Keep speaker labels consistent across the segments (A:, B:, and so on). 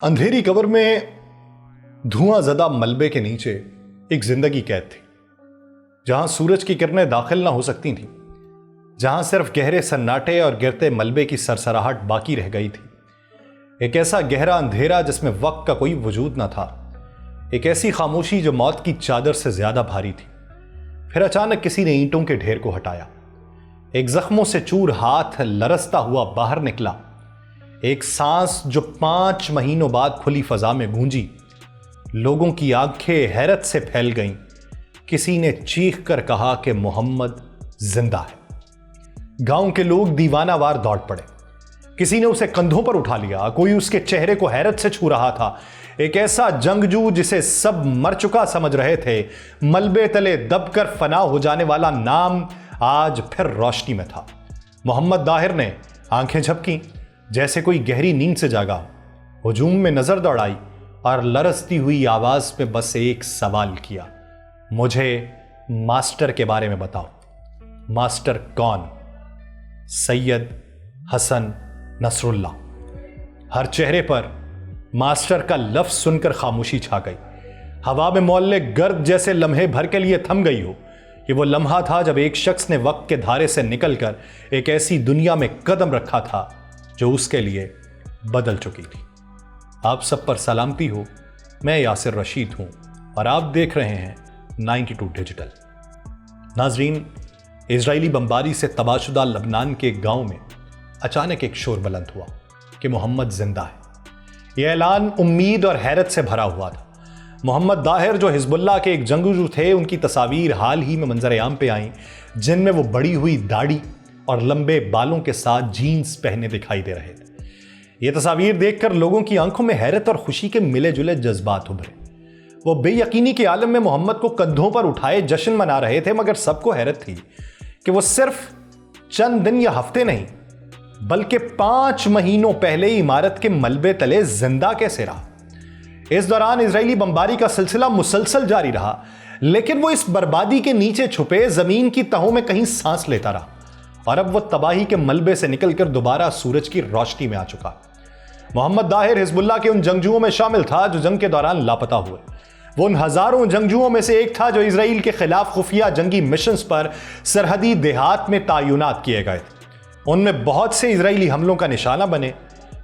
A: اندھیری قبر میں دھواں زدہ ملبے کے نیچے ایک زندگی قید تھی، جہاں سورج کی کرنیں داخل نہ ہو سکتی تھیں، جہاں صرف گہرے سناٹے اور گرتے ملبے کی سرسراہٹ باقی رہ گئی تھی۔ ایک ایسا گہرا اندھیرا جس میں وقت کا کوئی وجود نہ تھا، ایک ایسی خاموشی جو موت کی چادر سے زیادہ بھاری تھی۔ پھر اچانک کسی نے اینٹوں کے ڈھیر کو ہٹایا، ایک زخموں سے چور ہاتھ لرزتا ہوا باہر نکلا، ایک سانس جو 5 مہینوں بعد کھلی فضا میں گونجی۔ لوگوں کی آنکھیں حیرت سے پھیل گئیں۔ کسی نے چیخ کر کہا کہ محمد زندہ ہے۔ گاؤں کے لوگ دیوانہ وار دوڑ پڑے، کسی نے اسے کندھوں پر اٹھا لیا، کوئی اس کے چہرے کو حیرت سے چھو رہا تھا۔ ایک ایسا جنگجو جسے سب مر چکا سمجھ رہے تھے، ملبے تلے دب کر فنا ہو جانے والا نام آج پھر روشنی میں تھا۔ محمد داہر نے آنکھیں جھپکیں، جیسے کوئی گہری نیند سے جاگا، ہجوم میں نظر دوڑائی اور لرزتی ہوئی آواز میں بس ایک سوال کیا، مجھے ماسٹر کے بارے میں بتاؤ۔ ماسٹر کون؟ سید حسن نصر اللہ۔ ہر چہرے پر ماسٹر کا لفظ سن کر خاموشی چھا گئی۔ ہوا میں معلق گرد جیسے لمحے بھر کے لیے تھم گئی ہو۔ یہ وہ لمحہ تھا جب ایک شخص نے وقت کے دھارے سے نکل کر ایک ایسی دنیا میں قدم رکھا تھا جو اس کے لیے بدل چکی تھی۔ آپ سب پر سلامتی ہو، میں یاسر رشید ہوں اور آپ دیکھ رہے ہیں 92 ڈیجیٹل۔ ناظرین، اسرائیلی بمباری سے تباہ شدہ لبنان کے گاؤں میں اچانک ایک شور بلند ہوا کہ محمد زندہ ہے۔ یہ اعلان امید اور حیرت سے بھرا ہوا تھا۔ محمد داہر جو حزب اللہ کے ایک جنگجو تھے، ان کی تصاویر حال ہی میں منظر عام پہ آئیں، جن میں وہ بڑی ہوئی داڑھی اور لمبے بالوں کے ساتھ جینز پہنے دکھائی دے رہے تھے۔ یہ تصاویر دیکھ کر لوگوں کی آنکھوں میں حیرت اور خوشی کے ملے جلے جذبات ابھرے۔ وہ بے یقینی کے عالم میں محمد کو کندھوں پر اٹھائے جشن منا رہے تھے، مگر سب کو حیرت تھی کہ وہ صرف چند دن یا ہفتے نہیں بلکہ 5 مہینوں پہلے عمارت کے ملبے تلے زندہ کیسے رہا۔ اس دوران اسرائیلی بمباری کا سلسلہ مسلسل جاری رہا، لیکن وہ اس بربادی کے نیچے چھپے زمین کی تہوں میں کہیں سانس لیتا رہا، اور اب وہ تباہی کے ملبے سے نکل کر دوبارہ سورج کی روشنی میں آ چکا۔ محمد داہر حزب اللہ کے ان جنگجوؤں میں شامل تھا جو جنگ کے دوران لاپتہ ہوئے۔ وہ ان ہزاروں جنگجوؤں میں سے ایک تھا جو اسرائیل کے خلاف خفیہ جنگی مشنز پر سرحدی دیہات میں تعینات کیے گئے تھے۔ ان میں بہت سے اسرائیلی حملوں کا نشانہ بنے،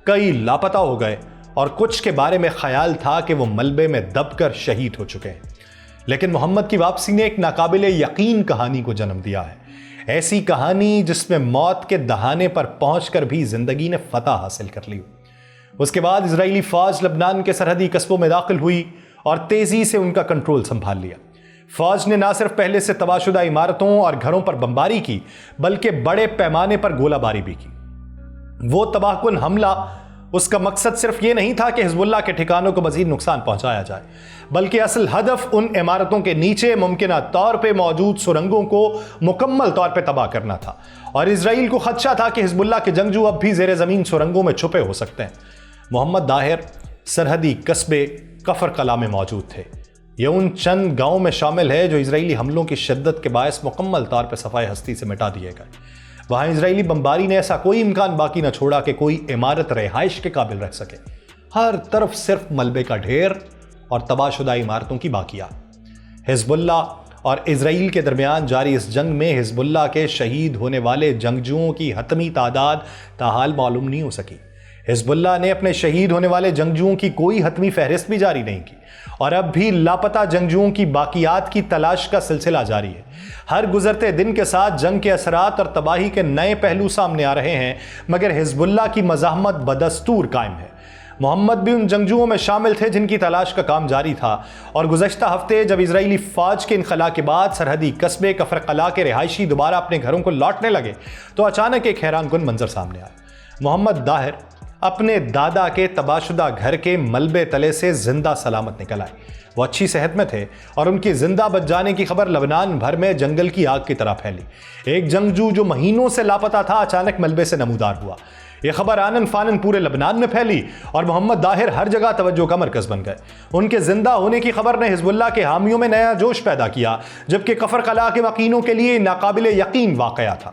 A: کئی لاپتہ ہو گئے، اور کچھ کے بارے میں خیال تھا کہ وہ ملبے میں دب کر شہید ہو چکے ہیں۔ لیکن محمد کی واپسی نے ایک ناقابل یقین کہانی کو جنم دیا ہے، ایسی کہانی جس میں موت کے دہانے پر پہنچ کر بھی زندگی نے فتح حاصل کر لی۔ اس کے بعد اسرائیلی فوج لبنان کے سرحدی قصبوں میں داخل ہوئی اور تیزی سے ان کا کنٹرول سنبھال لیا۔ فوج نے نہ صرف پہلے سے تباہ شدہ عمارتوں اور گھروں پر بمباری کی، بلکہ بڑے پیمانے پر گولہ باری بھی کی۔ وہ تباہ کن حملہ، اس کا مقصد صرف یہ نہیں تھا کہ حزب اللہ کے ٹھکانوں کو مزید نقصان پہنچایا جائے، بلکہ اصل ہدف ان عمارتوں کے نیچے ممکنہ طور پہ موجود سرنگوں کو مکمل طور پہ تباہ کرنا تھا۔ اور اسرائیل کو خدشہ تھا کہ حزب اللہ کے جنگجو اب بھی زیر زمین سرنگوں میں چھپے ہو سکتے ہیں۔ محمد داہر سرحدی قصبے کفر قلعہ میں موجود تھے۔ یہ ان چند گاؤں میں شامل ہے جو اسرائیلی حملوں کی شدت کے باعث مکمل طور پہ صفائے ہستی سے مٹا دیے گئے۔ وہاں اسرائیلی بمباری نے ایسا کوئی امکان باقی نہ چھوڑا کہ کوئی عمارت رہائش کے قابل رہ سکے۔ ہر طرف صرف ملبے کا ڈھیر اور تباہ شدہ عمارتوں کی باقیات۔ حزب اللہ اور اسرائیل کے درمیان جاری اس جنگ میں حزب اللہ کے شہید ہونے والے جنگجوؤں کی حتمی تعداد تاحال معلوم نہیں ہو سکی۔ حزب اللہ نے اپنے شہید ہونے والے جنگجوؤں کی کوئی حتمی فہرست بھی جاری نہیں کی، اور اب بھی لاپتہ جنگجوؤں کی باقیات کی تلاش کا سلسلہ جاری ہے۔ ہر گزرتے دن کے ساتھ جنگ کے اثرات اور تباہی کے نئے پہلو سامنے آ رہے ہیں، مگر حزب اللہ کی مزاحمت بدستور قائم ہے۔ محمد بھی ان جنگجوؤں میں شامل تھے جن کی تلاش کا کام جاری تھا، اور گزشتہ ہفتے جب اسرائیلی فوج کے انخلاء کے بعد سرحدی قصبے کفر قلعہ کے رہائشی دوبارہ اپنے گھروں کو لوٹنے لگے تو اچانک ایک حیران کن منظر سامنے آیا۔ محمد داہر اپنے دادا کے تباہ شدہ گھر کے ملبے تلے سے زندہ سلامت نکل آئے۔ وہ اچھی صحت میں تھے، اور ان کی زندہ بچ جانے کی خبر لبنان بھر میں جنگل کی آگ کی طرح پھیلی۔ ایک جنگجو جو مہینوں سے لاپتہ تھا اچانک ملبے سے نمودار ہوا۔ یہ خبر آنن فانن پورے لبنان میں پھیلی، اور محمد داہر ہر جگہ توجہ کا مرکز بن گئے۔ ان کے زندہ ہونے کی خبر نے حزب اللہ کے حامیوں میں نیا جوش پیدا کیا، جبکہ کفر قلعہ کے مقینوں کے لیے ناقابل یقین واقعہ تھا۔